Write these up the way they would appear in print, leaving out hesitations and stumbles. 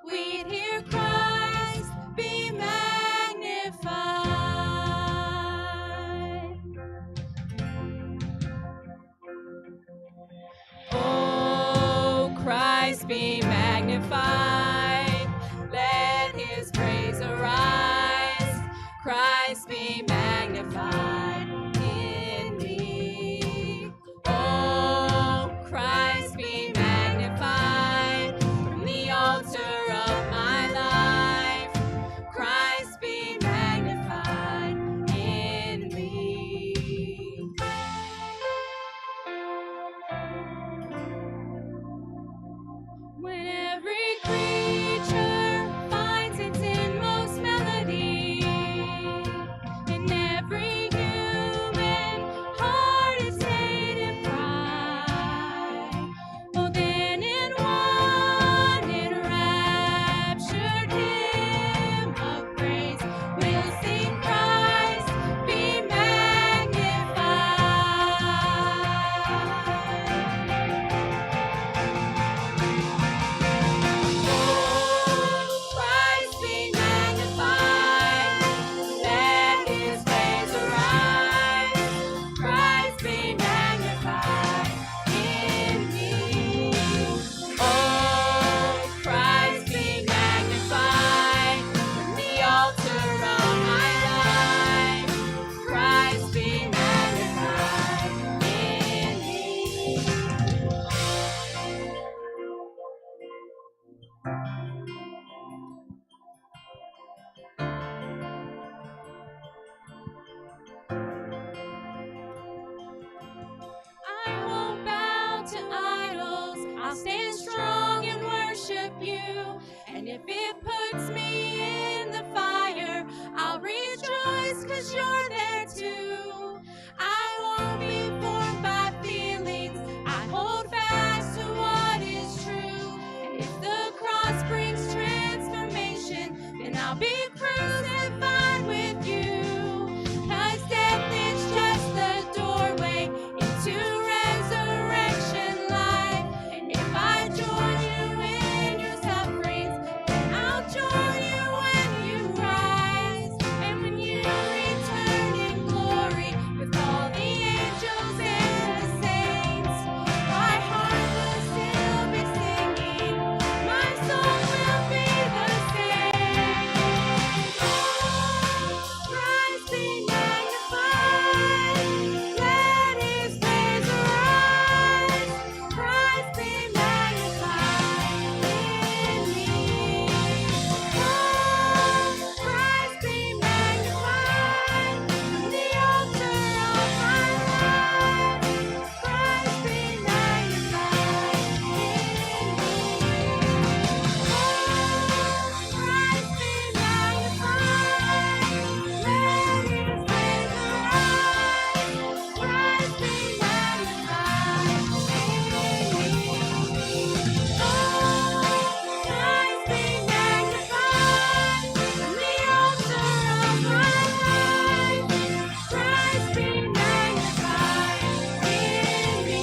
we'd hear Christ be magnified. Oh, Christ be magnified. Let his praise arise. Christ be magnified in me. Oh, Christ be magnified from the altar of my life. Christ be magnified in me. When every creature finds its inmost melody, and every human heart is made in pride, oh, then in one enraptured hymn of praise, we'll sing Christ be Christ be magnified. Let his praise arise. Christ be magnified in me. Oh, Christ be magnified from the altar of my life. Christ be magnified in me. I won't bow to idols. I'll stand strong and worship you. And if it puts me in the fire, I'll rejoice 'cause you're there too. I won't be formed by feelings. I hold fast to what is true. And if the cross brings transformation, then I'll be crucified with you. 'Cause death is just the doorway into resurrection life. And if I join you in your sufferings, then I'll join you when you rise. And when you return in glory with all the angels and the saints, my heart will still be singing, my soul will be the same. Oh, Christ be magnified. Let his praise arise. Christ be magnified in me. Oh, Christ be magnified from the altar of my life. Christ be magnified in me. Oh, Christ be magnified. Let his praise arise. Christ be magnified in me. Oh, Christ be magnified from the altar of my life. Christ be magnified in me.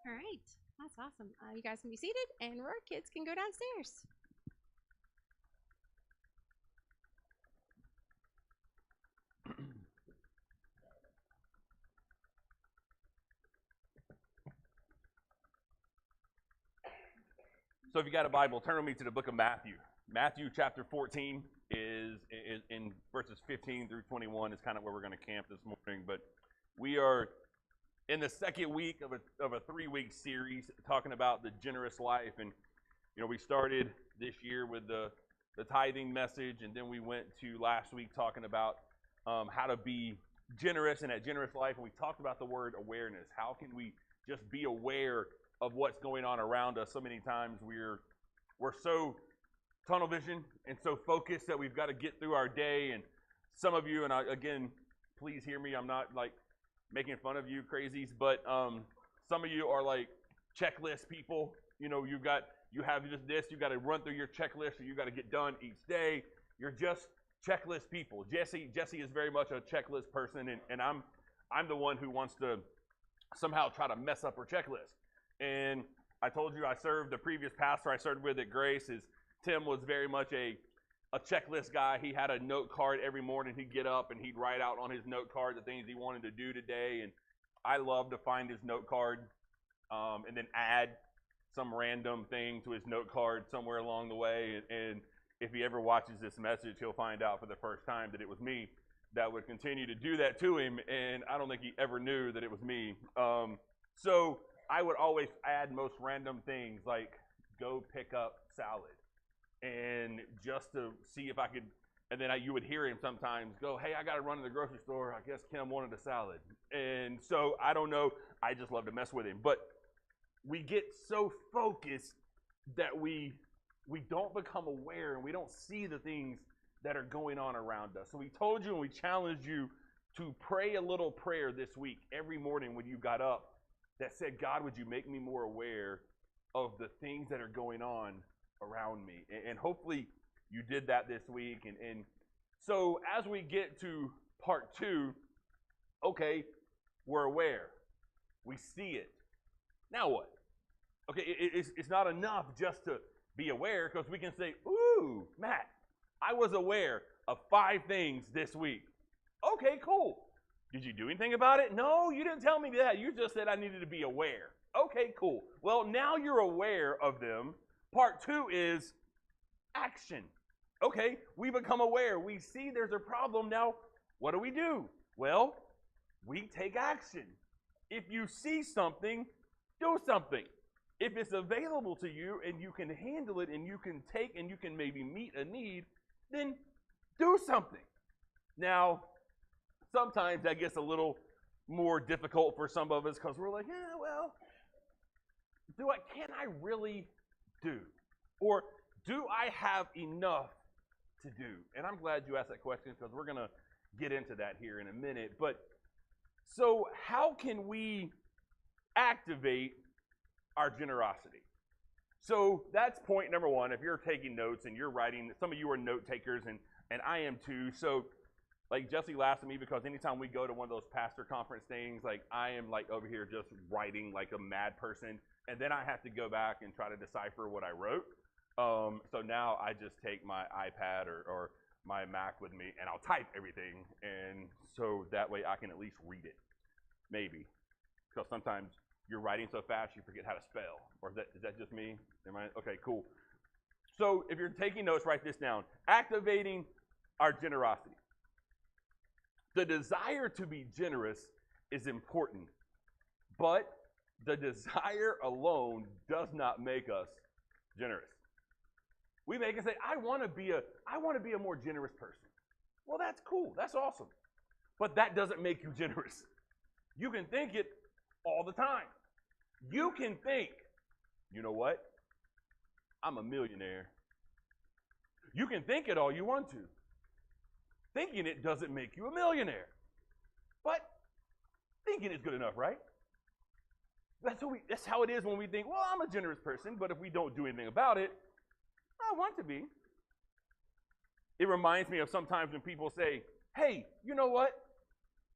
All right, that's awesome. You guys can be seated, and our kids can go downstairs. So if you got a Bible, turn with me to the book of Matthew. Matthew chapter 14 is in verses 15 through 21 is kind of where we're going to camp this morning. But we are in the second week of a 3-week series talking about the generous life. And, you know, we started this year with the tithing message, and then we went to last week talking about how to be generous in that generous life. And we talked about the word awareness. How can we just be aware of what's going on around us? So many times we're so tunnel vision and so focused that we've got to get through our day. And some of you, and again, please hear me, I'm not like making fun of you crazies, but some of you are like checklist people, you know, you have just this, you got to run through your checklist, so you got to get done each day. You're just checklist people. Jesse is very much a checklist person, and I'm the one who wants to somehow try to mess up her checklist. And I told you I served the previous pastor I served with at Grace. Tim was very much a checklist guy. He had a note card every morning. He'd get up and he'd write out on his note card the things he wanted to do today. And I love to find his note card and then add some random thing to his note card somewhere along the way. And if he ever watches this message, he'll find out for the first time that it was me that would continue to do that to him. And I don't think he ever knew that it was me. So I would always add most random things like go pick up salad. And just to see if I could, and then you would hear him sometimes go, hey, I got to run to the grocery store. I guess Kim wanted a salad. And so I don't know. I just love to mess with him. But we get so focused that we don't become aware and we don't see the things that are going on around us. So we told you and we challenged you to pray a little prayer this week every morning when you got up that said, God, would you make me more aware of the things that are going on around me? And hopefully you did that this week. And so as we get to part 2, okay, we're aware. We see it. Now what? Okay, it's not enough just to be aware, because we can say, ooh, Matt, I was aware of 5 things this week. Okay, cool. Did you do anything about it? No, you didn't tell me that. You just said I needed to be aware. Okay, cool. Well, now you're aware of them. Part 2 is action. Okay, we become aware. We see there's a problem. Now, what do? Well, we take action. If you see something, do something. If it's available to you and you can handle it and you can take and you can maybe meet a need, then do something. Now, sometimes that gets a little more difficult for some of us because we're like, yeah, well, can I really do? Or do I have enough to do? And I'm glad you asked that question because we're going to get into that here in a minute. But so how can we activate our generosity? So that's point number 1. If you're taking notes and you're writing, some of you are note takers and I am too. So like Jesse laughs at me because anytime we go to one of those pastor conference things, like I am like over here just writing like a mad person. And then I have to go back and try to decipher what I wrote. So now I just take my iPad or my Mac with me and I'll type everything. And so that way I can at least read it. Maybe. Because sometimes you're writing so fast you forget how to spell. Or is that just me? Am I? Okay, cool. So if you're taking notes, write this down. Activating our generosity. The desire to be generous is important, but the desire alone does not make us generous. We make it say, I want to be a more generous person. Well, that's cool. That's awesome. But that doesn't make you generous. You can think it all the time. You can think, you know what? I'm a millionaire. You can think it all you want to. Thinking it doesn't make you a millionaire. But thinking is good enough, right? That's how it is when we think, well, I'm a generous person, but if we don't do anything about it, I want to be. It reminds me of sometimes when people say, hey, you know what?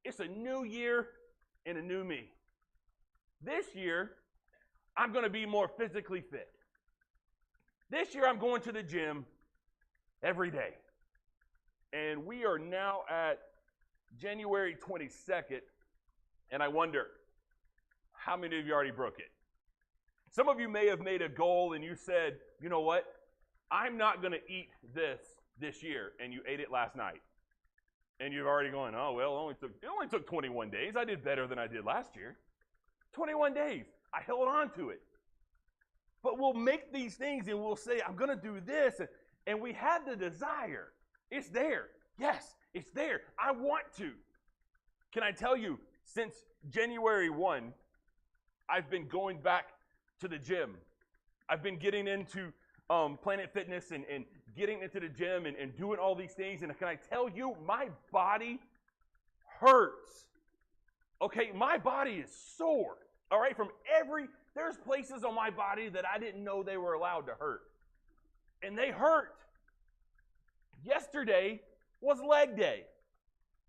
It's a new year and a new me. This year, I'm going to be more physically fit. This year, I'm going to the gym every day. And we are now at January 22nd, and I wonder, how many of you already broke it? Some of you may have made a goal and you said, you know what? I'm not going to eat this year, and you ate it last night. And you're already going, oh, well, it only took 21 days. I did better than I did last year. 21 days. I held on to it. But we'll make these things and we'll say, I'm going to do this. And we have the desire. It's there. Yes, it's there. I want to. Can I tell you, since January 1, I've been going back to the gym. I've been getting into Planet Fitness and getting into the gym and doing all these things. And can I tell you, my body hurts. Okay, my body is sore. All right, from every There's places on my body that I didn't know they were allowed to hurt. And they hurt. Yesterday was leg day.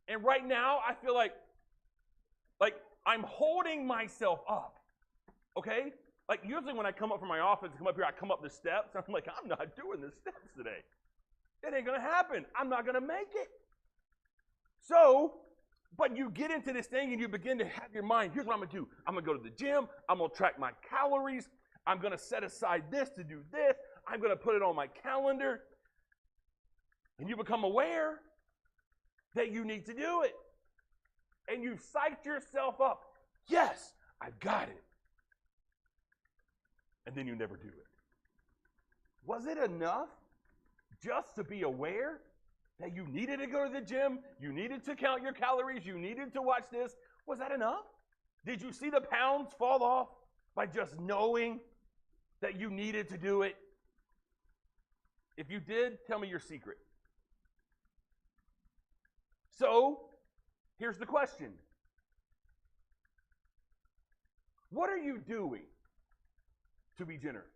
And right now I feel like I'm holding myself up. Okay? Like usually when I come up from my office, come up here, I come up the steps. I'm like, I'm not doing the steps today. It ain't going to happen. I'm not going to make it. So, but you get into this thing and you begin to have your mind, here's what I'm going to do. I'm going to go to the gym. I'm going to track my calories. I'm going to set aside this to do this. I'm going to put it on my calendar. And you become aware that you need to do it. And you've psyched yourself up. Yes, I've got it. And then you never do it. Was it enough just to be aware that you needed to go to the gym, you needed to count your calories, you needed to watch this? Was that enough? Did you see the pounds fall off by just knowing that you needed to do it? If you did, tell me your secret. So, here's the question. What are you doing to be generous?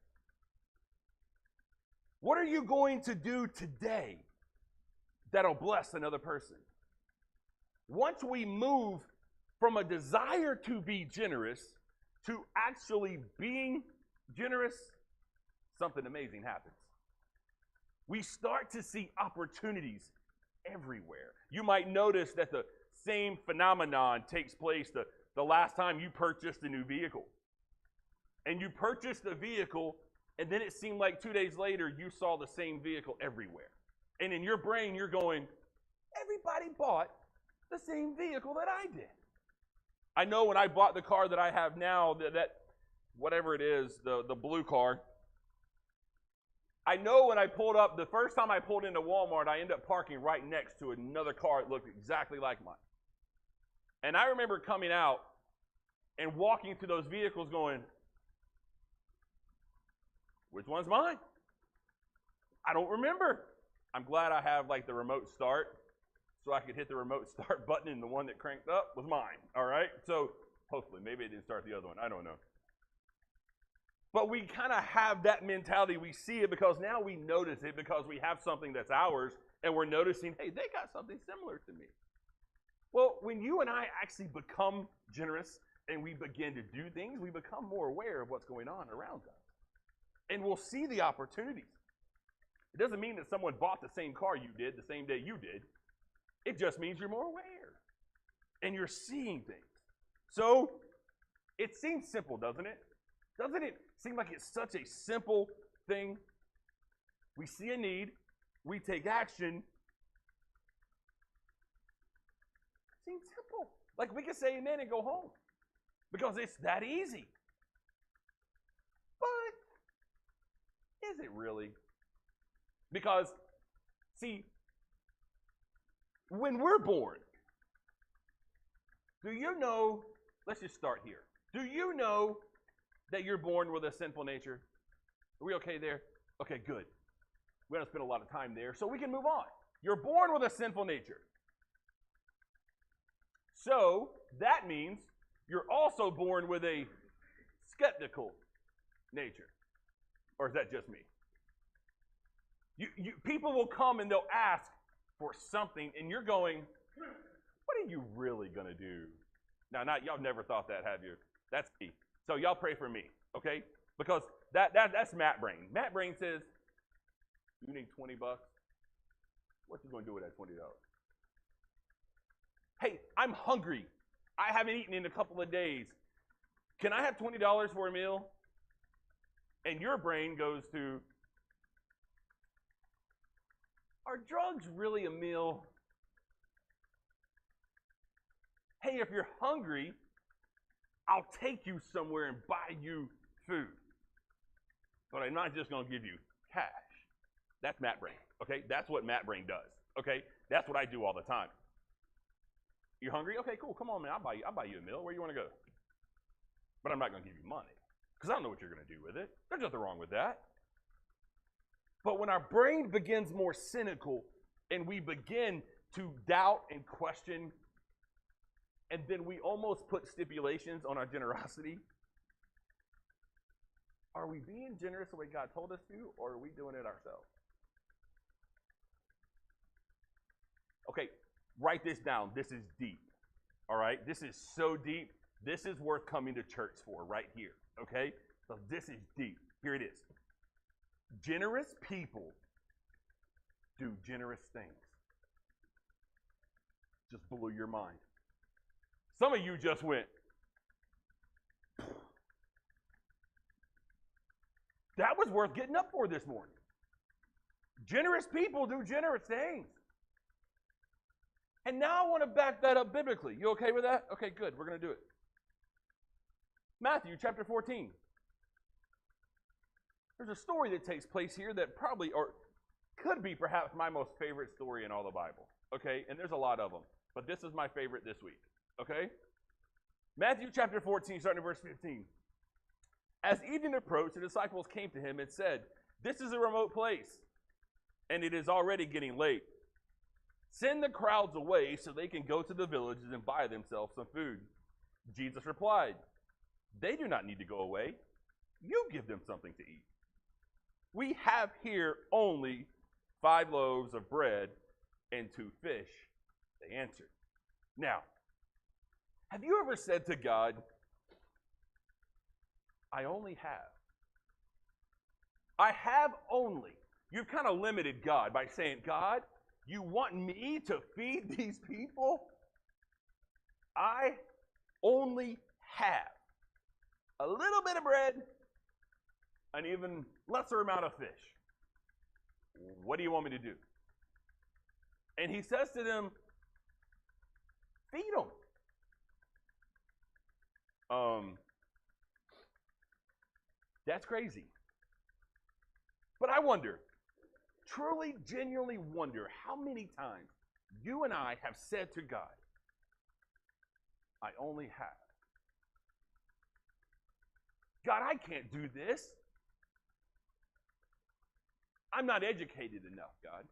What are you going to do today that'll bless another person? Once we move from a desire to be generous to actually being generous, something amazing happens. We start to see opportunities everywhere. You might notice that the same phenomenon takes place the last time you purchased a new vehicle. And you purchased a vehicle, and then it seemed like 2 days later you saw the same vehicle everywhere. And in your brain you're going, everybody bought the same vehicle that I did. I know when I bought the car that I have now, that whatever it is, the blue car, I know when I pulled up, the first time I pulled into Walmart, I ended up parking right next to another car that looked exactly like mine. And I remember coming out and walking to those vehicles going, which one's mine? I don't remember. I'm glad I have like the remote start, so I could hit the remote start button, and the one that cranked up was mine, all right? So hopefully, maybe it didn't start the other one, I don't know. But we kind of have that mentality. We see it because now we notice it because we have something that's ours, and we're noticing, hey, they got something similar to me. Well, when you and I actually become generous and we begin to do things, we become more aware of what's going on around us. And we'll see the opportunities. It doesn't mean that someone bought the same car you did the same day you did. It just means you're more aware. And you're seeing things. So, it seems simple, doesn't it? Doesn't it seem like it's such a simple thing? We see a need, we take action. It seems simple. Like we can say amen and go home. Because it's that easy. But is it really? Because, see, when we're born, do you know, let's just start here. Do you know that you're born with a sinful nature? Are we okay there? Okay, good. We don't spend a lot of time there, so we can move on. You're born with a sinful nature. So, that means you're also born with a skeptical nature. Or is that just me? People will come and they'll ask for something, and you're going, what are you really going to do? Now, y'all never thought that, have you? That's me. So y'all pray for me, okay? Because that's Matt Brain. Matt Brain says, you need $20. What you going to do with that $20? Hey, I'm hungry. I haven't eaten in a couple of days. Can I have $20 for a meal? And your brain goes to, are drugs really a meal? Hey, if you're hungry, I'll take you somewhere and buy you food. But I'm not just going to give you cash. That's Matt Brain, okay? That's what Matt Brain does, okay? That's what I do all the time. You hungry? Okay, cool. Come on, man. I'll buy you a meal. Where you want to go? But I'm not going to give you money because I don't know what you're going to do with it. There's nothing wrong with that. But when our brain begins more cynical and we begin to doubt and question, and then we almost put stipulations on our generosity, Are we being generous the way God told us to, or are we doing it ourselves? Okay, write this down. This is deep. All right? This is so deep. This is worth coming to church for right here. Okay? So this is deep. Here it is. Generous people do generous things. Just blew your mind. Some of you just went, that was worth getting up for this morning. Generous people do generous things. And now I want to back that up biblically. You okay with that? Okay, good. We're going to do it. Matthew chapter 14. There's a story that takes place here that probably, or could be perhaps my most favorite story in all the Bible. Okay? And there's a lot of them. But this is my favorite this week. Okay? Matthew chapter 14, starting at verse 15. As evening approached, the disciples came to him and said, "This is a remote place, and it is already getting late. Send the crowds away so they can go to the villages and buy themselves some food." Jesus replied, "They do not need to go away. You give them something to eat." "We have here only 5 loaves of bread and 2 fish," they answered. Now, have you ever said to God, I have only. You've kind of limited God by saying, God, you want me to feed these people? I only have a little bit of bread, an even lesser amount of fish. What do you want me to do? And he says to them, feed them. That's crazy. But I wonder, truly, genuinely wonder how many times you and I have said to God, I only have. God, I can't do this. I'm not educated enough, God.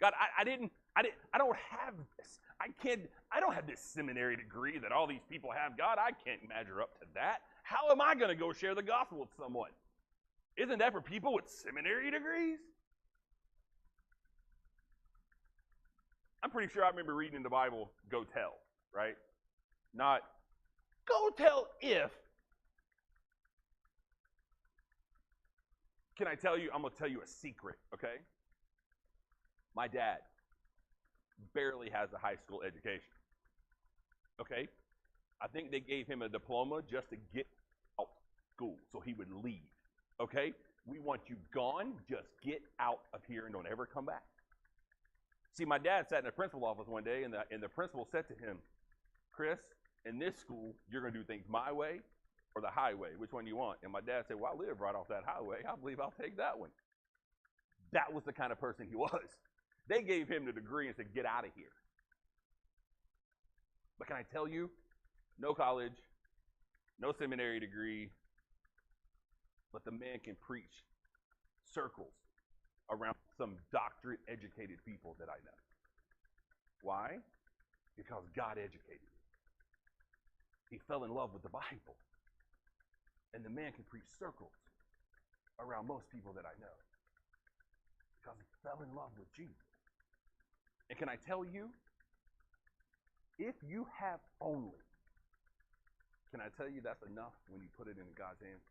God, I don't have this. I don't have this seminary degree that all these people have. God, I can't measure up to that. How am I going to go share the gospel with someone? Isn't that for people with seminary degrees? I'm pretty sure I remember reading in the Bible, go tell, right? Not, go tell if. Can I tell you, I'm going to tell you a secret, okay? My dad barely has a high school education, okay? I think they gave him a diploma just to get out of school so he would leave, okay? We want you gone, just get out of here and don't ever come back. See, my dad sat in the principal's office one day, and the principal said to him, Chris, in this school, you're going to do things my way or the highway. Which one do you want? And my dad said, well, I live right off that highway. I believe I'll take that one. That was the kind of person he was. They gave him the degree and said, get out of here. But can I tell you, no college, no seminary degree, but the man can preach circles around some doctorate-educated people that I know. Why? Because God educated him. He fell in love with the Bible. And the man can preach circles around most people that I know. Because he fell in love with Jesus. And can I tell you, if you have only, can I tell you that's enough when you put it in God's hands?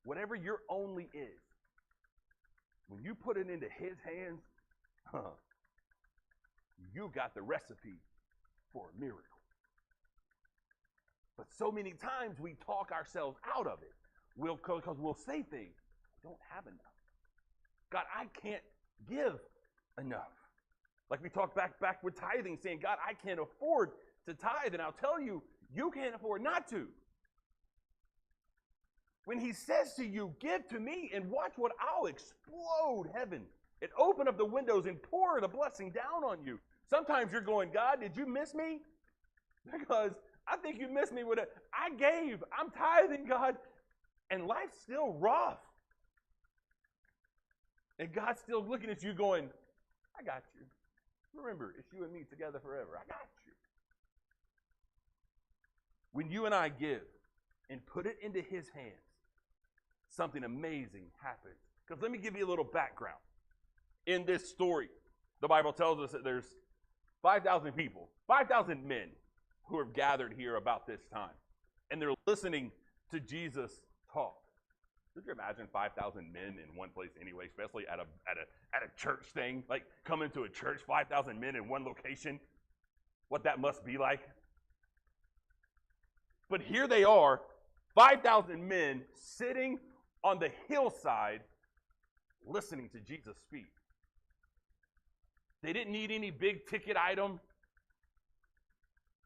Whatever your only is, when you put it into his hands, you got the recipe for a miracle. But so many times we talk ourselves out of it. Because we'll say things, I don't have enough. God, I can't give enough. Like we talked back with tithing, saying, God, I can't afford to tithe. And I'll tell you, you can't afford not to. When he says to you, give to me and watch what I'll explode heaven and open up the windows and pour the blessing down on you. Sometimes you're going, God, did you miss me? Because I think you missed me with it. I gave. I'm tithing, God. And life's still rough. And God's still looking at you going, I got you. Remember, it's you and me together forever. I got you. When you and I give and put it into his hands, something amazing happens. Because let me give you a little background. In this story, the Bible tells us that there's 5,000 people, 5,000 men who have gathered here about this time. And they're listening to Jesus talk. Could you imagine 5,000 men in one place anyway, especially at a church thing? Like coming to a church, 5,000 men in one location. What that must be like. But here they are, 5,000 men sitting on the hillside listening to Jesus speak. They didn't need any big ticket item.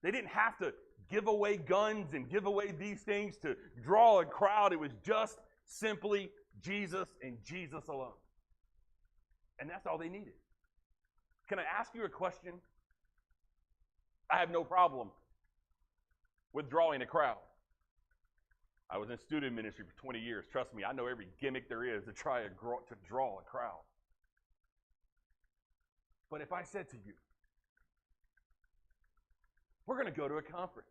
They didn't have to give away guns and give away these things to draw a crowd. It was just simply Jesus and Jesus alone. And that's all they needed. Can I ask you a question? I have no problem with drawing a crowd. I was in student ministry for 20 years. Trust me, I know every gimmick there is to try to draw a crowd. But if I said to you, we're going to go to a conference.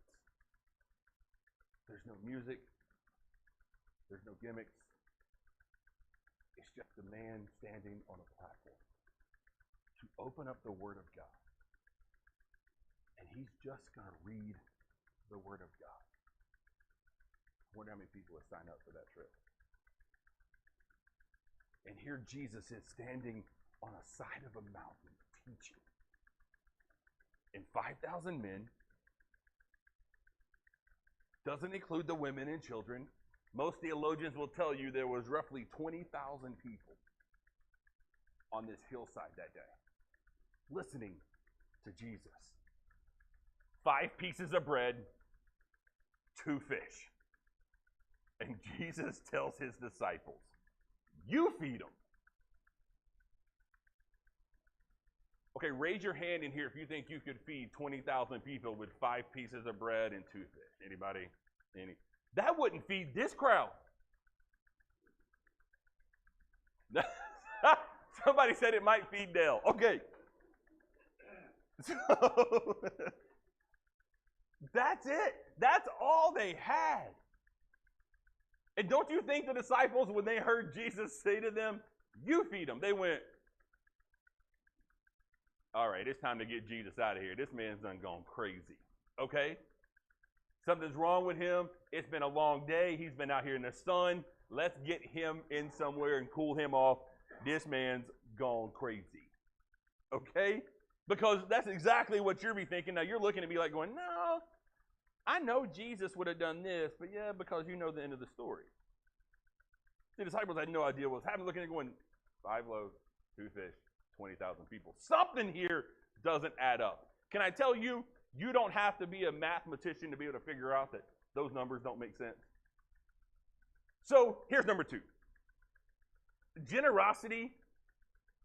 There's no music. There's no gimmicks. It's just a man standing on a platform to open up the Word of God. And he's just going to read the Word of God. I wonder how many people have signed up for that trip. And here Jesus is standing on a side of a mountain teaching. And 5,000 men, doesn't include the women and children. Most theologians will tell you there was roughly 20,000 people on this hillside that day, listening to Jesus. 5 pieces of bread, 2 fish. And Jesus tells his disciples, you feed them. Okay, raise your hand in here if you think you could feed 20,000 people with 5 pieces of bread and 2 fish. Anybody? That wouldn't feed this crowd. Somebody said it might feed Dale. Okay. So, that's it. That's all they had. And don't you think the disciples, when they heard Jesus say to them, you feed them, they went, all right, it's time to get Jesus out of here. This man's done gone crazy. Okay? Something's wrong with him. It's been a long day. He's been out here in the sun. Let's get him in somewhere and cool him off. This man's gone crazy. Okay? Because that's exactly what you'll be thinking. Now, you're looking at me like going, no, I know Jesus would have done this, but yeah, because you know the end of the story. The disciples had no idea what was happening, looking at it going, 5 loaves, 2 fish, 20,000 people. Something here doesn't add up. Can I tell you, you don't have to be a mathematician to be able to figure out that those numbers don't make sense. So here's number 2. Generosity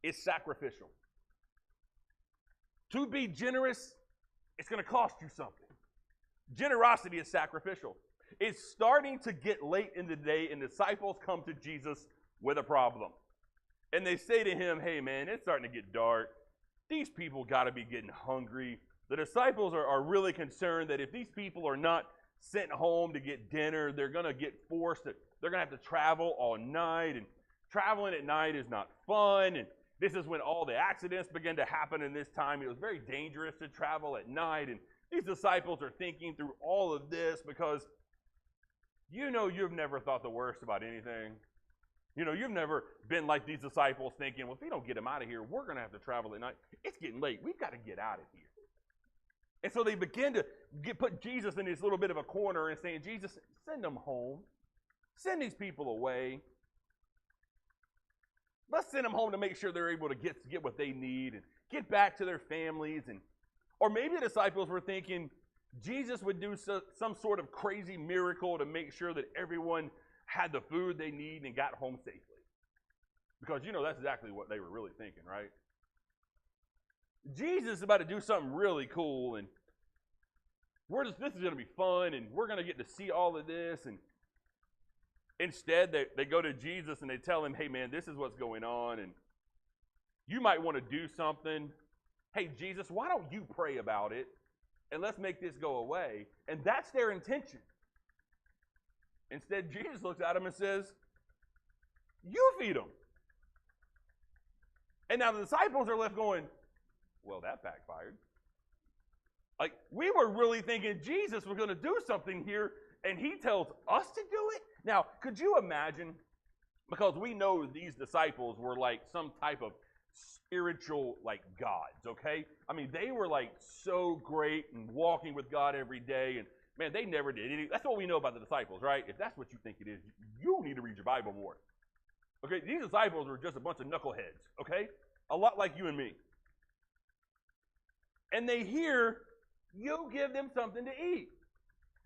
is sacrificial. To be generous, it's going to cost you something. Generosity is sacrificial. It's starting to get late in the day, and disciples come to Jesus with a problem. And they say to him, hey man, it's starting to get dark. These people got to be getting hungry. The disciples are really concerned that if these people are not sent home to get dinner, they're going to get forced to, they're going to have to travel all night. And traveling at night is not fun. And this is when all the accidents begin to happen in this time. It was very dangerous to travel at night. And these disciples are thinking through all of this because you know you've never thought the worst about anything. You know, you've never been like these disciples thinking, well, if we don't get him out of here, we're going to have to travel at night. It's getting late. We've got to get out of here. And so they begin to put Jesus in this little bit of a corner and saying, Jesus, send them home. Send these people away. Let's send them home to make sure they're able to get what they need and get back to their families. Or maybe the disciples were thinking Jesus would do some sort of crazy miracle to make sure that everyone had the food they need and got home safely. Because, you know, that's exactly what they were really thinking, right? Jesus is about to do something really cool, and this is going to be fun, and we're going to get to see all of this. And instead, they go to Jesus and they tell him, hey, man, this is what's going on, and you might want to do something. Hey, Jesus, why don't you pray about it, and let's make this go away? And that's their intention. Instead, Jesus looks at him and says, you feed them. And now the disciples are left going, well, that backfired. Like, we were really thinking Jesus was going to do something here, and he tells us to do it? Now, could you imagine? Because we know these disciples were like some type of spiritual, like, gods, okay? I mean, they were like so great and walking with God every day, and man, they never did anything. That's what we know about the disciples, right? If that's what you think it is, you need to read your Bible more. Okay, these disciples were just a bunch of knuckleheads, okay? A lot like you and me. And they hear, you give them something to eat.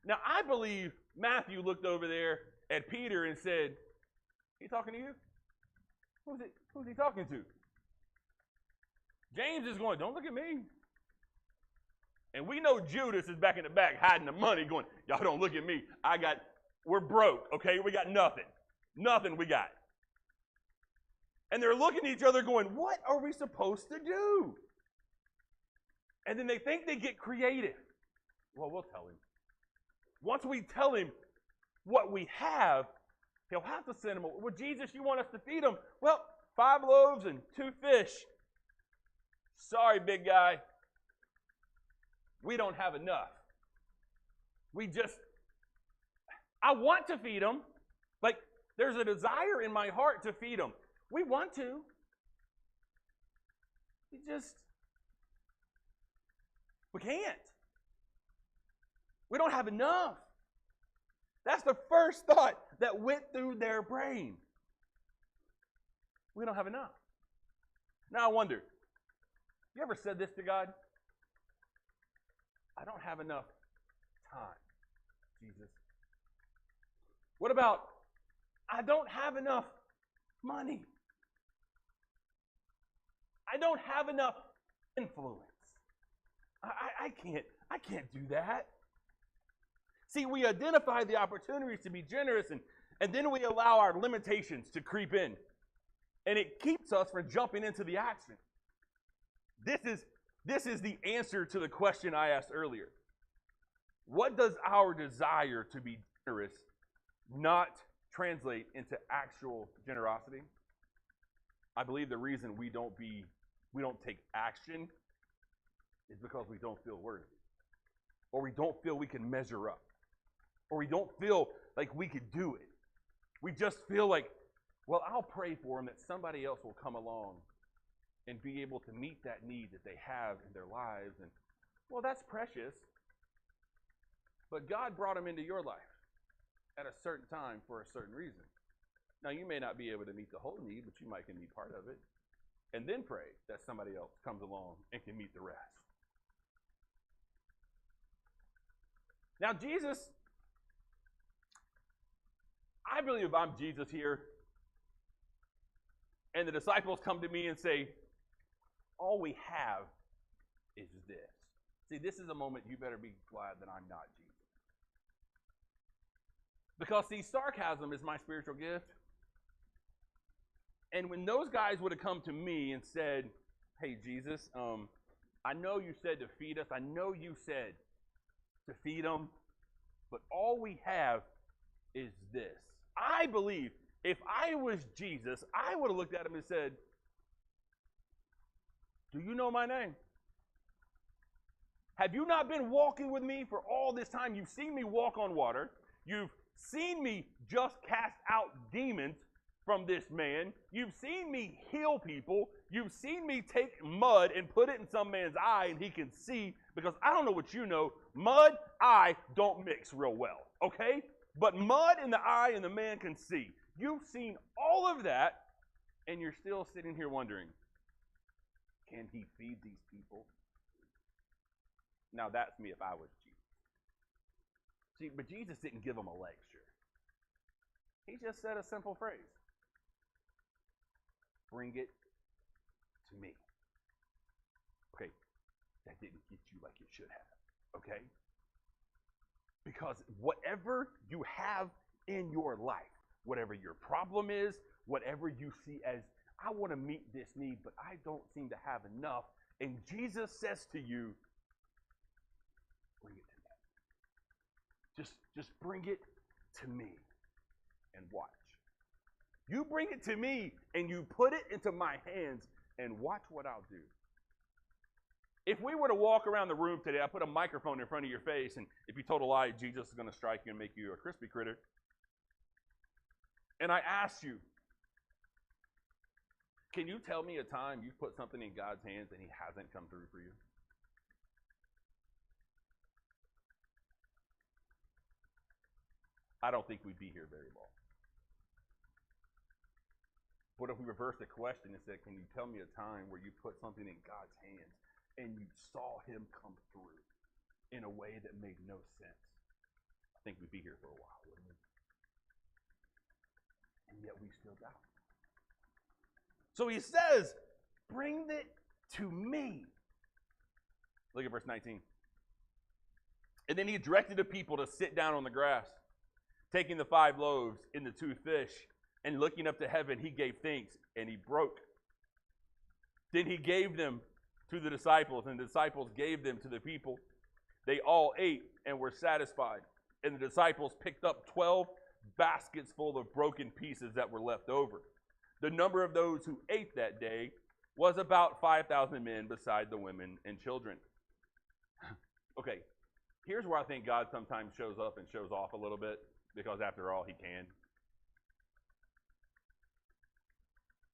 Now, I believe Matthew looked over there at Peter and said, he talking to you? Who's he talking to? James is going, don't look at me. And we know Judas is back in the back hiding the money going, y'all don't look at me. We're broke, okay? We got nothing. Nothing we got. And they're looking at each other going, what are we supposed to do? And then they think they get creative. Well, we'll tell him. Once we tell him what we have, he'll have to send them. Well, Jesus, you want us to feed them? Well, 5 loaves and 2 fish. Sorry, big guy. We don't have enough. I want to feed them. Like, there's a desire in my heart to feed them. We want to. We can't. We don't have enough. That's the first thought that went through their brain. We don't have enough. Now I wonder, you ever said this to God? I don't have enough time, Jesus. What about, I don't have enough money? I don't have enough influence. I can't do that. See, we identify the opportunities to be generous, and then we allow our limitations to creep in. And it keeps us from jumping into the action. This is the answer to the question I asked earlier. What does our desire to be generous not translate into actual generosity? I believe the reason we don't take action is because we don't feel worthy, or we don't feel we can measure up, or we don't feel like we could do it. We just feel like, well, I'll pray for them that somebody else will come along and be able to meet that need that they have in their lives. And, well, that's precious. But God brought them into your life at a certain time for a certain reason. Now, you may not be able to meet the whole need, but you might can be part of it. And then pray that somebody else comes along and can meet the rest. Now, Jesus, I believe if I'm Jesus here, and the disciples come to me and say, all we have is this. See, this is a moment you better be glad that I'm not Jesus. Because, see, sarcasm is my spiritual gift. And when those guys would have come to me and said, hey, Jesus, I know you said to feed us. I know you said to feed them. But all we have is this. I believe if I was Jesus, I would have looked at him and said, do you know my name? Have you not been walking with me for all this time? You've seen me walk on water. You've seen me just cast out demons from this man. You've seen me heal people. You've seen me take mud and put it in some man's eye and he can see, because I don't know what you know, mud, eye don't mix real well, okay? But mud in the eye and the man can see. You've seen all of that, and you're still sitting here wondering, can he feed these people? Now that's me if I was Jesus. See, but Jesus didn't give them a lecture. He just said a simple phrase. Bring it to me. Okay, that didn't get you like it should have, okay? Because whatever you have in your life, whatever your problem is, whatever you see as, I want to meet this need, but I don't seem to have enough, and Jesus says to you, bring it to me. Just bring it to me. and watch. You bring it to me and you put it into my hands and watch what I'll do. If we were to walk around the room today, I put a microphone in front of your face, and if you told a lie, Jesus is going to strike you and make you a crispy critter. And I ask you, can you tell me a time you've put something in God's hands and he hasn't come through for you? I don't think we'd be here very long. What if we reverse the question and said, can you tell me a time where you put something in God's hands and you saw him come through in a way that made no sense? I think we'd be here for a while, wouldn't we? And yet we still doubt. So he says, bring it to me. Look at verse 19. And then he directed the people to sit down on the grass, taking the 5 loaves and the 2 fish, and looking up to heaven, he gave thanks, and he broke. Then he gave them to the disciples, and the disciples gave them to the people. They all ate and were satisfied. And the disciples picked up 12 baskets full of broken pieces that were left over. The number of those who ate that day was about 5,000 men, beside the women and children. Okay, here's where I think God sometimes shows up and shows off a little bit, because after all, he can.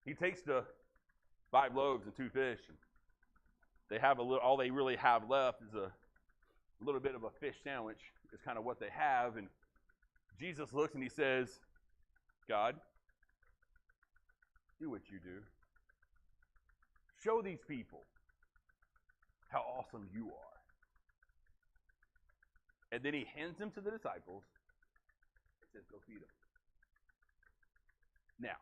He takes the 5 loaves and 2 fish. And they have a little. All they really have left is a little bit of a fish sandwich. Is kind of what they have. And Jesus looks and he says, "God, do what you do. Show these people how awesome you are." And then he hands them to the disciples and says, "Go feed them." Now,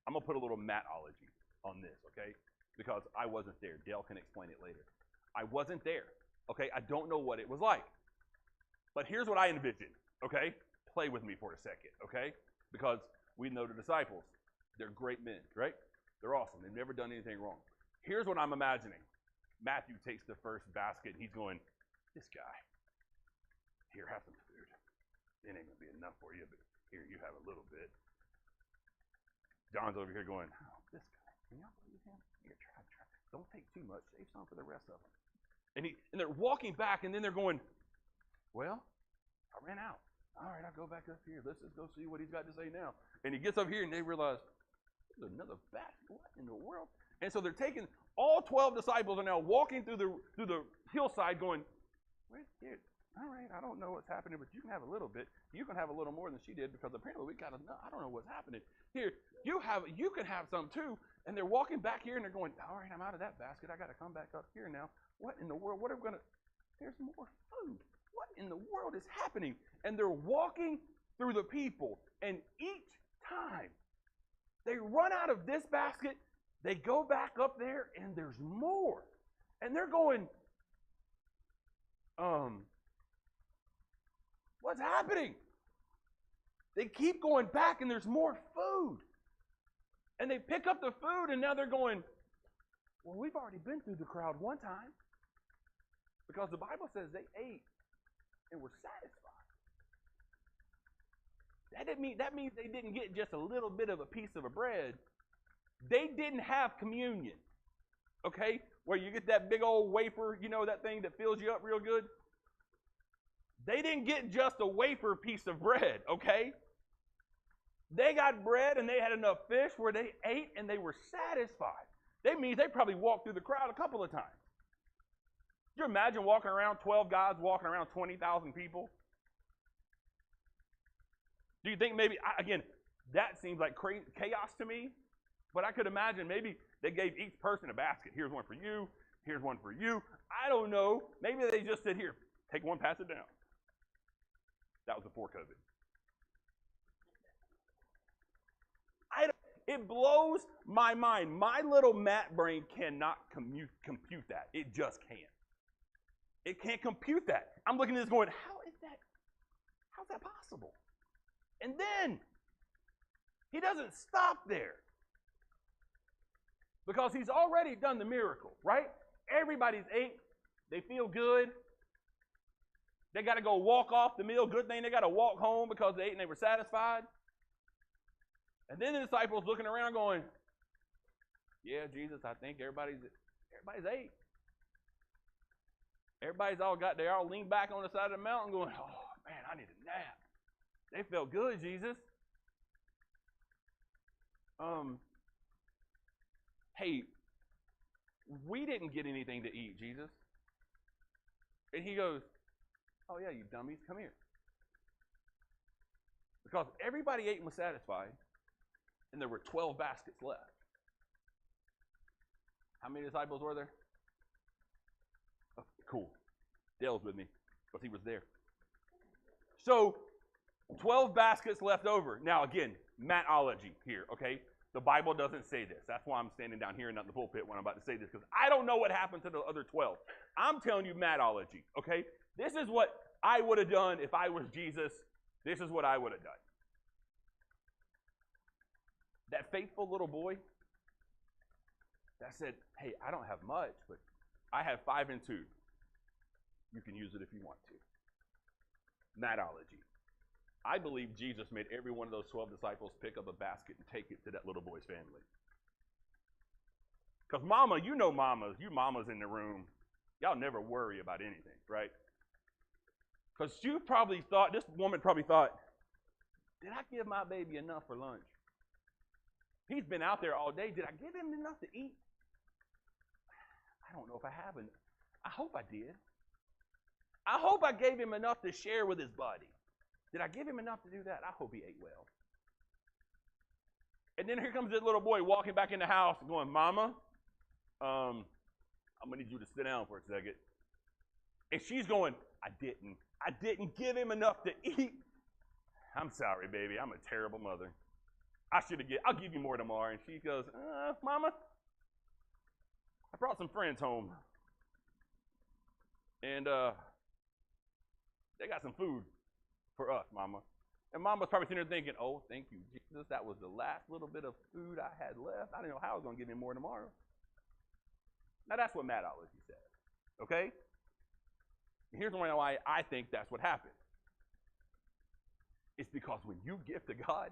I'm going to put a little Mattology on this, okay? Because I wasn't there. Dale can explain it later. I wasn't there, okay? I don't know what it was like. But here's what I envision, okay? Play with me for a second, okay? Because we know the disciples. They're great men, right? They're awesome. They've never done anything wrong. Here's what I'm imagining. Matthew takes the first basket, and he's going, "This guy, here, have some food. It ain't going to be enough for you, but here, you have a little bit." John's over here going, "Oh, this guy, can y'all believe him? Here, try. Don't take too much. Save some for the rest of them." And they're walking back, and then they're going, "Well, I ran out. All right, I'll go back up here. Let's just go see what he's got to say now." And he gets up here, and they realize, "There's another basket. What in the world?" And so they're taking, all 12 disciples are now walking through the hillside going, "Where's here? All right, I don't know what's happening, but you can have a little bit. You can have a little more than she did, because apparently we got enough. I don't know what's happening. Here, you can have some too." And they're walking back here, and they're going, "All right, I'm out of that basket. I got to come back up here now. What in the world? What are we going to? There's more food. What in the world is happening?" And they're walking through the people, and each time they run out of this basket, they go back up there, and there's more. And they're going, what's happening? They keep going back, and there's more food. And they pick up the food, and now they're going, "Well, we've already been through the crowd one time." Because the Bible says they ate and were satisfied. That means they didn't get just a little bit of a piece of a bread. They didn't have communion. Okay? Where you get that big old wafer, you know, that thing that fills you up real good? They didn't get just a wafer piece of bread, okay? They got bread, and they had enough fish where they ate and they were satisfied. That means they probably walked through the crowd a couple of times. Can you imagine walking around, 12 guys walking around 20,000 people? Do you think maybe, again, that seems like chaos to me, but I could imagine maybe they gave each person a basket. Here's one for you. Here's one for you. I don't know. Maybe they just said, "Here, take one, pass it down." That was before COVID. It blows my mind. My little Matt brain cannot compute that. It just can't. It can't compute that. I'm looking at this going, how's that possible? And then he doesn't stop there, because he's already done the miracle, right? Everybody's ate. They feel good. They got to go walk off the meal. Good thing they got to walk home because they ate and they were satisfied. And then the disciples looking around going, yeah, Jesus, I think everybody's ate. Everybody's all got, they all leaned back on the side of the mountain going, oh, man, I need a nap. They felt good, Jesus. Hey, we didn't get anything to eat, Jesus. And he goes, oh, yeah, you dummies, come here. Because everybody ate and was satisfied, and there were 12 baskets left. How many disciples were there? Oh, cool. Dale's with me, because he was there. So, 12 baskets left over. Now, again, matology here, okay? The Bible doesn't say this. That's why I'm standing down here and not in the pulpit when I'm about to say this, because I don't know what happened to the other 12. I'm telling you matology, okay? This is what I would have done if I was Jesus. This is what I would have done. That faithful little boy that said, hey, I don't have much, but I have 5 and 2. You can use it if you want to. Matology. I believe Jesus made every one of those 12 disciples pick up a basket and take it to that little boy's family. Because mama, you know mamas, you mamas in the room, y'all never worry about anything, right? Because you probably thought, this woman probably thought, did I give my baby enough for lunch? He's been out there all day. Did I give him enough to eat? I don't know if I haven't. I hope I did. I hope I gave him enough to share with his buddy. Did I give him enough to do that? I hope he ate well. And then here comes this little boy walking back in the house going, Mama, I'm going to need you to sit down for a second. And she's going, I didn't give him enough to eat. I'm sorry, baby. I'm a terrible mother. I'll give you more tomorrow. And she goes, Mama, I brought some friends home. And they got some food for us, Mama. And Mama's probably sitting there thinking, oh, thank you, Jesus. That was the last little bit of food I had left. I didn't know how I was going to give him more tomorrow. Now, that's what matology says, okay? And here's why I think that's what happened. It's because when you give to God,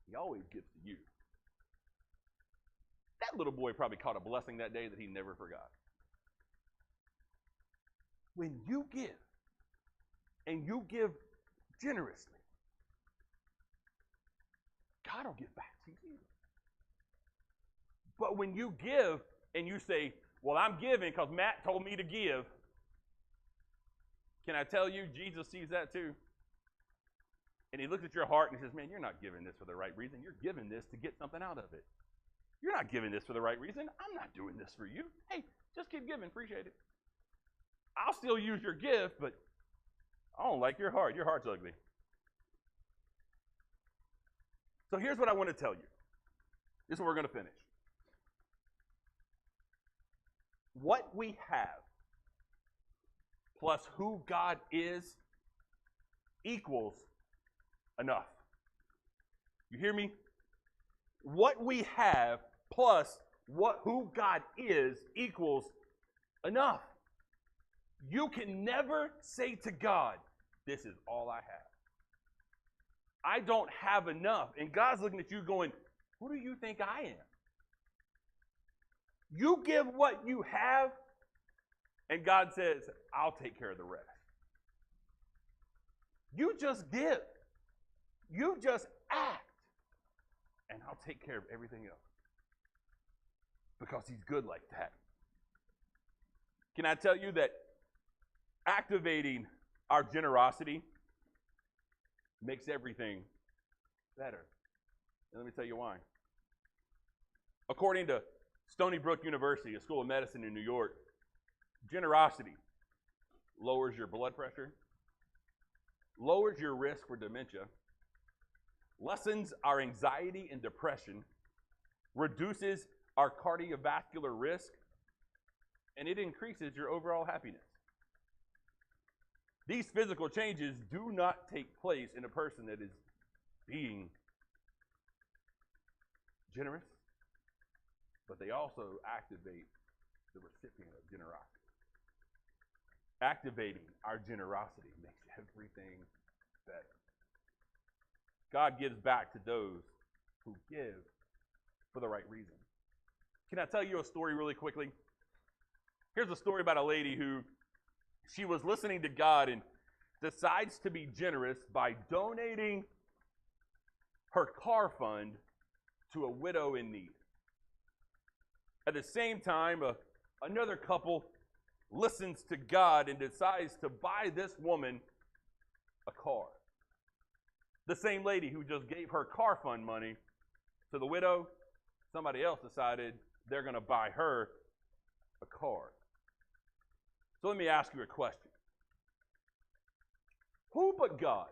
he always gives to you. That little boy probably caught a blessing that day that he never forgot. When you give, and you give generously, God will give back to you. But when you give and you say, well, I'm giving because Matt told me to give, can I tell you, Jesus sees that too. And he looks at your heart and he says, man, you're not giving this for the right reason. You're giving this to get something out of it. You're not giving this for the right reason. I'm not doing this for you. Hey, just keep giving. Appreciate it. I'll still use your gift, but I don't like your heart. Your heart's ugly. So here's what I want to tell you. This is where we're going to finish. What we have plus who God is equals enough. You hear me? What we have plus who God is equals enough. You can never say to God, this is all I have. I don't have enough. And God's looking at you going, who do you think I am? You give what you have, and God says, I'll take care of the rest. You just give. You just act, and I'll take care of everything else. Because he's good like that. Can I tell you that activating our generosity makes everything better? And let me tell you why. According to Stony Brook University, a school of medicine in New York, generosity lowers your blood pressure, lowers your risk for dementia, lessens our anxiety and depression, reduces our cardiovascular risk, and it increases your overall happiness. These physical changes do not take place in a person that is being generous, but they also activate the recipient of generosity. activating our generosity makes everything better. God gives back to those who give for the right reason. Can I tell you a story really quickly? Here's a story about a lady who she was listening to God and decides to be generous by donating her car fund to a widow in need. At the same time, another couple listens to God and decides to buy this woman a car. The same lady who just gave her car fund money to the widow, somebody else decided they're going to buy her a car. So let me ask you a question. Who but God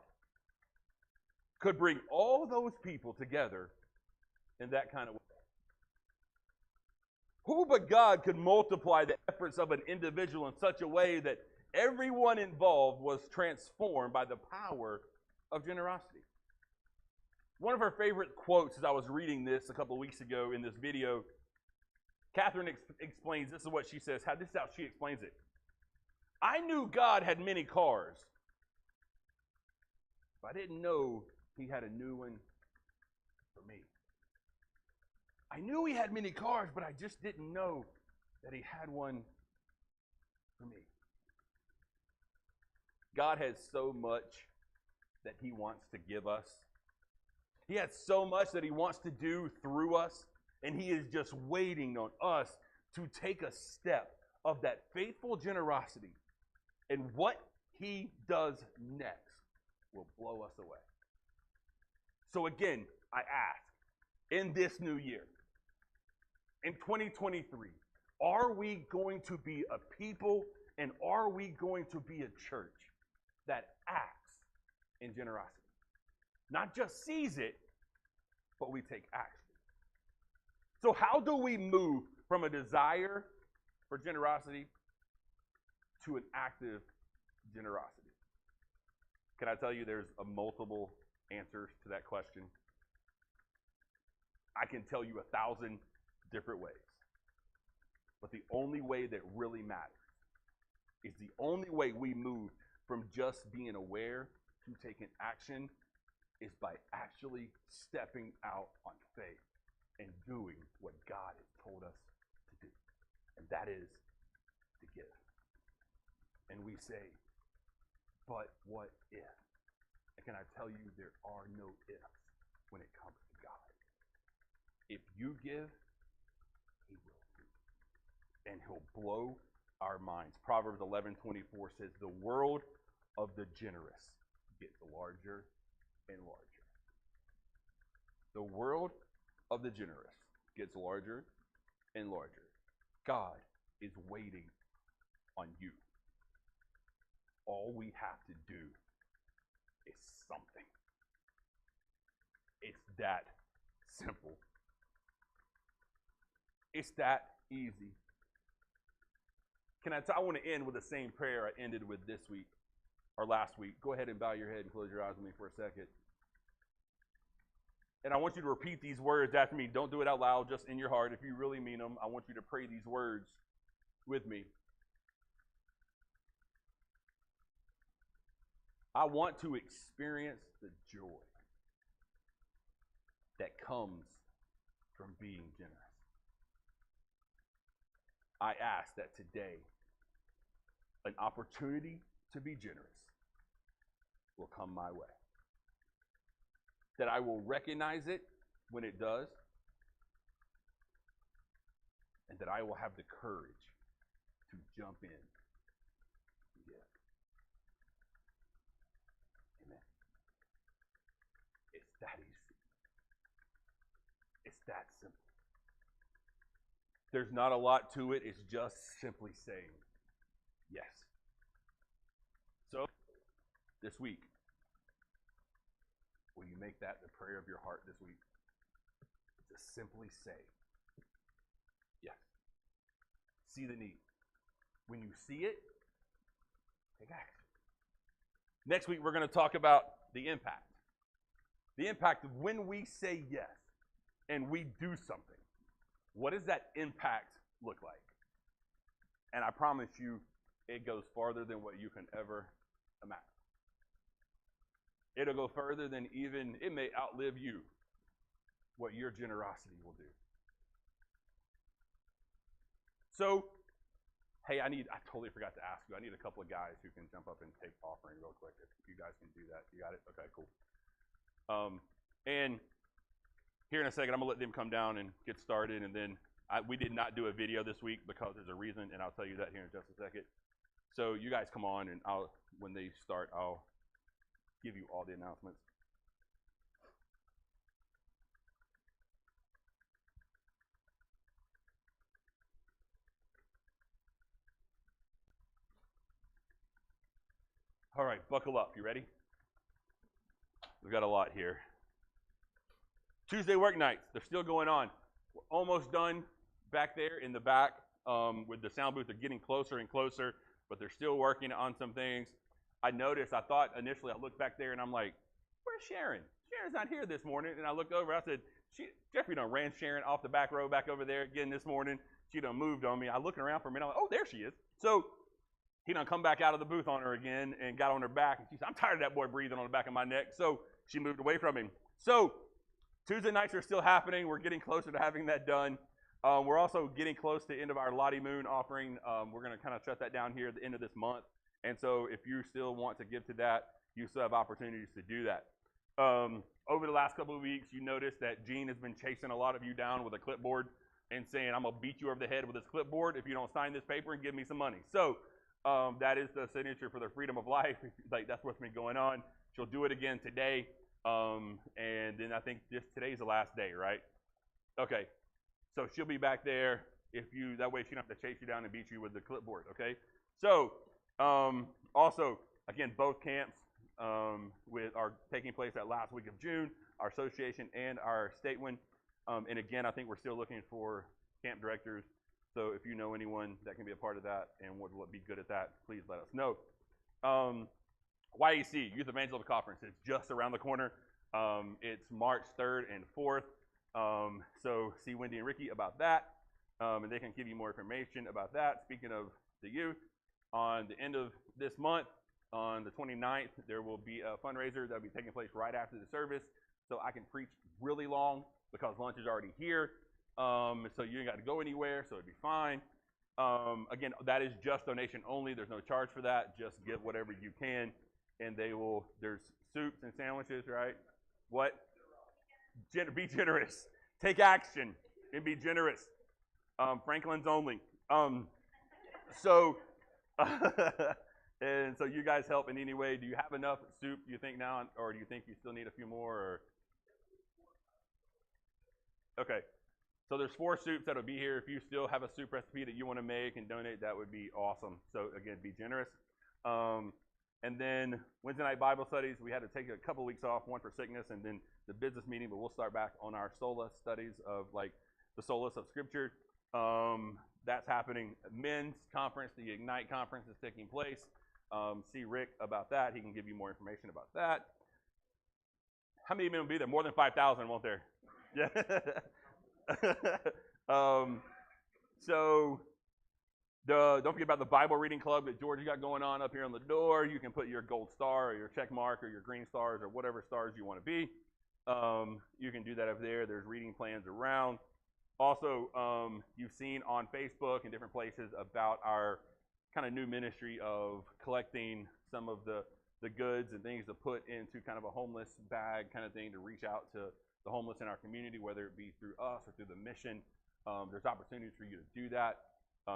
could bring all those people together in that kind of way? Who but God could multiply the efforts of an individual in such a way that everyone involved was transformed by the power of generosity? One of her favorite quotes as I was reading this a couple of weeks ago in this video, Catherine explains, this is what she says, this is how she explains it. I knew God had many cars, but I didn't know he had a new one for me. I knew he had many cars, but I just didn't know that he had one for me. God has so much that he wants to give us. He has so much that he wants to do through us, and he is just waiting on us to take a step of that faithful generosity. And what he does next will blow us away. So again, I ask, in this new year, in 2023, are we going to be a people and are we going to be a church that acts in generosity? Not just sees it, but we take action. So how do we move from a desire for generosity to an active generosity? Can I tell you there's multiple answers to that question? I can tell you 1,000 different ways. But the only way that really matters is the only way we move from just being aware to taking action is by actually stepping out on faith and doing what God has told us to do. And that is to give. And we say, but what if? And can I tell you, there are no ifs when it comes to God. If you give, he will do. And he'll blow our minds. Proverbs 11:24 says, the world of the generous gets larger and larger. The world of the generous gets larger and larger. God is waiting on you. All we have to do is something. It's that simple. It's that easy. I want to end with the same prayer I ended with this week or last week. Go ahead and bow your head and close your eyes with me for a second. And I want you to repeat these words after me. Don't do it out loud, just in your heart. If you really mean them, I want you to pray these words with me. I want to experience the joy that comes from being generous. I ask that today an opportunity to be generous will come my way. That I will recognize it when it does, and that I will have the courage to jump in and give. Amen. It's that easy. It's that simple. There's not a lot to it. It's just simply saying yes. So, this week, will you make that the prayer of your heart this week? To simply say yes. See the need. When you see it, take action. Next week, we're going to talk about the impact. The impact of when we say yes and we do something. What does that impact look like? And I promise you, it goes farther than what you can ever imagine. It'll go further than even, it may outlive you, what your generosity will do. So, hey, I totally forgot to ask you. I need a couple of guys who can jump up and take offering real quick. If you guys can do that. You got it? Okay, cool. And here in a second, I'm going to let them come down and get started. And then we did not do a video this week because there's a reason, and I'll tell you that here in just a second. So you guys come on, and when they start, I'll give you all the announcements. All right, buckle up. You ready? We've got a lot here. Tuesday work nights, they're still going on. We're almost done back there in the back with the sound booth. They're getting closer and closer, but they're still working on some things. I thought initially, I looked back there and I'm like, where's Sharon? Sharon's not here this morning. And I looked over, I said, Jeffrey done ran Sharon off the back row back over there again this morning. She done moved on me. I looking around for a minute, I'm like, oh, there she is. So he done come back out of the booth on her again and got on her back. And she said, I'm tired of that boy breathing on the back of my neck. So she moved away from him. So Tuesday nights are still happening. We're getting closer to having that done. We're also getting close to the end of our Lottie Moon offering. We're going to kind of shut that down here at the end of this month. And so if you still want to give to that, you still have opportunities to do that. Over the last couple of weeks, you noticed that Gene has been chasing a lot of you down with a clipboard and saying, I'm going to beat you over the head with this clipboard if you don't sign this paper and give me some money. So that is the signature for the freedom of life. Like, that's what's been going on. She'll do it again today. And then I think just today's the last day, right? Okay. So she'll be back there that way she don't have to chase you down and beat you with the clipboard, okay? So, also, again, both camps are taking place that last week of June, our association and our state one. And again, I think we're still looking for camp directors. So if you know anyone that can be a part of that and would be good at that, please let us know. YEC, Youth Evangelism Conference, is just around the corner. It's March 3rd and 4th. So see Wendy and Ricky about that, and they can give you more information about that. Speaking of the youth, on the end of this month, on the 29th, there will be a fundraiser that will be taking place right after the service. So I can preach really long because lunch is already here. So you ain't got to go anywhere, so it'd be fine. Again, that is just donation only. There's no charge for that. Just give whatever you can, and there's soups and sandwiches, right? What? Be generous. Take action and be generous. Franklin's only. And so you guys help in any way. Do you have enough soup, you think, now, or do you think you still need a few more? Or? Okay. So there's 4 soups that'll be here. If you still have a soup recipe that you want to make and donate, that would be awesome. So again, be generous. And then Wednesday night Bible studies, we had to take a couple weeks off, one for sickness, and then the business meeting, but we'll start back on our sola studies of like the solas of Scripture. That's happening. Men's conference, the Ignite conference, is taking place. See Rick about that. He can give you more information about that. How many men will be there? More than 5,000, won't there? Yeah. Don't forget about the Bible reading club that George got going on up here on the door. You can put your gold star or your check mark or your green stars or whatever stars you want to be. You can do that up there. There's reading plans around. Also, you've seen on Facebook and different places about our kind of new ministry of collecting some of the goods and things to put into kind of a homeless bag kind of thing to reach out to the homeless in our community, whether it be through us or through the mission. There's opportunities for you to do that.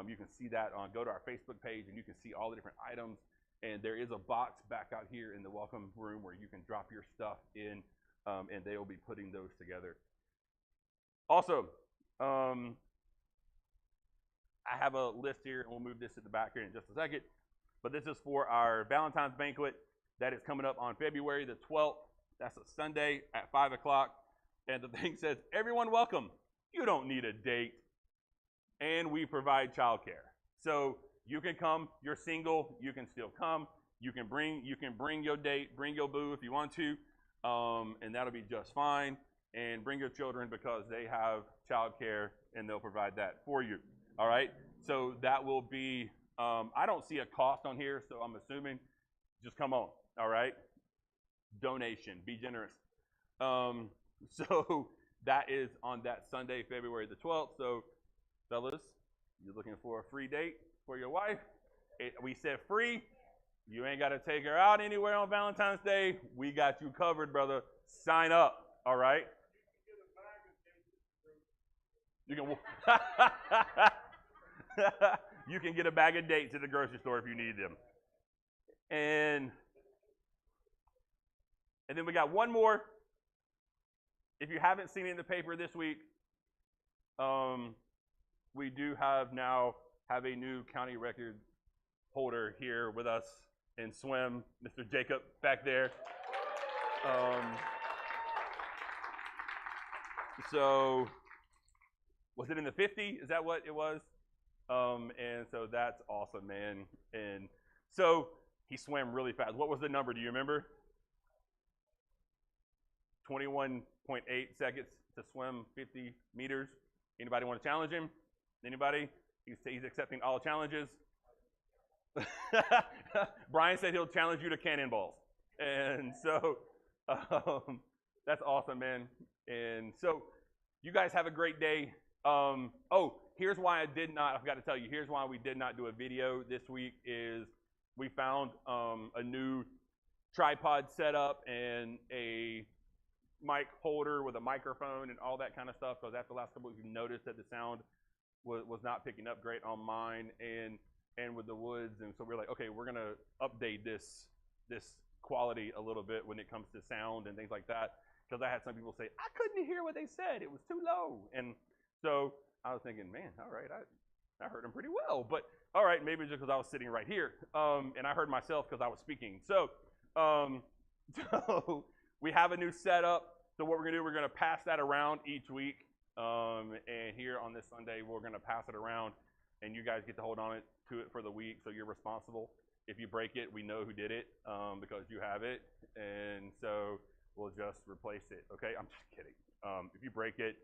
You can see that go to our Facebook page, and you can see all the different items. And there is a box back out here in the welcome room where you can drop your stuff in, and they will be putting those together. Also, I have a list here, and we'll move this to the back here in just a second. But this is for our Valentine's banquet that is coming up on February the 12th. That's a Sunday at 5 o'clock. And the thing says, everyone welcome. You don't need a date. And we provide childcare. So you can come. You're single. You can still come. You can bring your date, bring your boo if you want to, and that'll be just fine. And bring your children because they have childcare and they'll provide that for you. All right. So that will be I don't see a cost on here, so I'm assuming just come on, all right? Donation, be generous. So that is on that Sunday, February the 12th. So, fellas, you're looking for a free date for your wife? We said free. You ain't got to take her out anywhere on Valentine's Day. We got you covered, brother. Sign up, all right? You can you can get a bag of dates at the grocery store if you need them. And then we got one more. If you haven't seen it in the paper this week, we do have a new county record holder here with us in swim, Mr. Jacob back there. So was it in the 50? Is that what it was? And so that's awesome, man. And so he swam really fast. What was the number? Do you remember? 21.8 seconds to swim 50 meters. Anybody want to challenge him? Anybody? He's accepting all challenges. Brian said he'll challenge you to cannonballs. And so that's awesome, man. And so you guys have a great day. Here's why I forgot to tell you, here's why we did not do a video this week is we found a new tripod setup and a mic holder with a microphone and all that kind of stuff. Because after the last couple weeks, we noticed that the sound was not picking up great on mine and with the woods. And so we're like, okay, we're going to update this quality a little bit when it comes to sound and things like that. Because I had some people say, I couldn't hear what they said. It was too low. And so I was thinking, man, all right, I heard them pretty well. But all right, maybe just because I was sitting right here. And I heard myself because I was speaking. So we have a new setup. So what we're going to do, we're going to pass that around each week. And here on this Sunday, we're going to pass it around. And you guys get to hold on to it for the week. So you're responsible. If you break it, we know who did it because you have it. And so we'll just replace it. Okay? I'm just kidding. If you break it,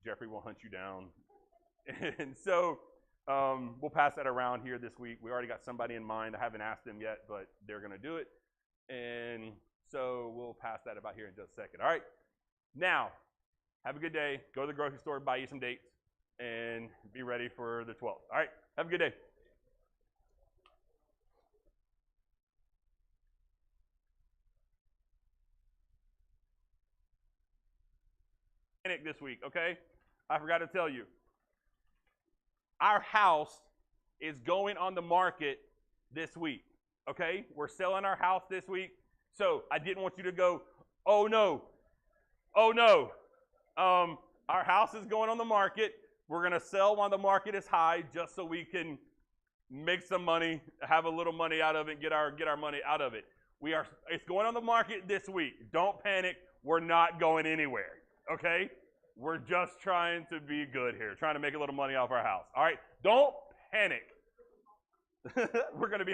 Jeffrey will hunt you down. And so we'll pass that around here this week. We already got somebody in mind. I haven't asked them yet, but they're going to do it. And so we'll pass that about here in just a second. All right? Now, have a good day. Go to the grocery store, buy you some dates, and be ready for the 12th. All right? Have a good day. This week, okay? I forgot to tell you. Our house is going on the market this week, okay? We're selling our house this week. So I didn't want you to go, oh no, oh no. Our house is going on the market. We're going to sell while the market is high just so we can make some money, have a little money out of it, get our money out of it. It's going on the market this week. Don't panic. We're not going anywhere, okay? We're just trying to be good here, trying to make a little money off our house. All right? Don't panic. We're going to be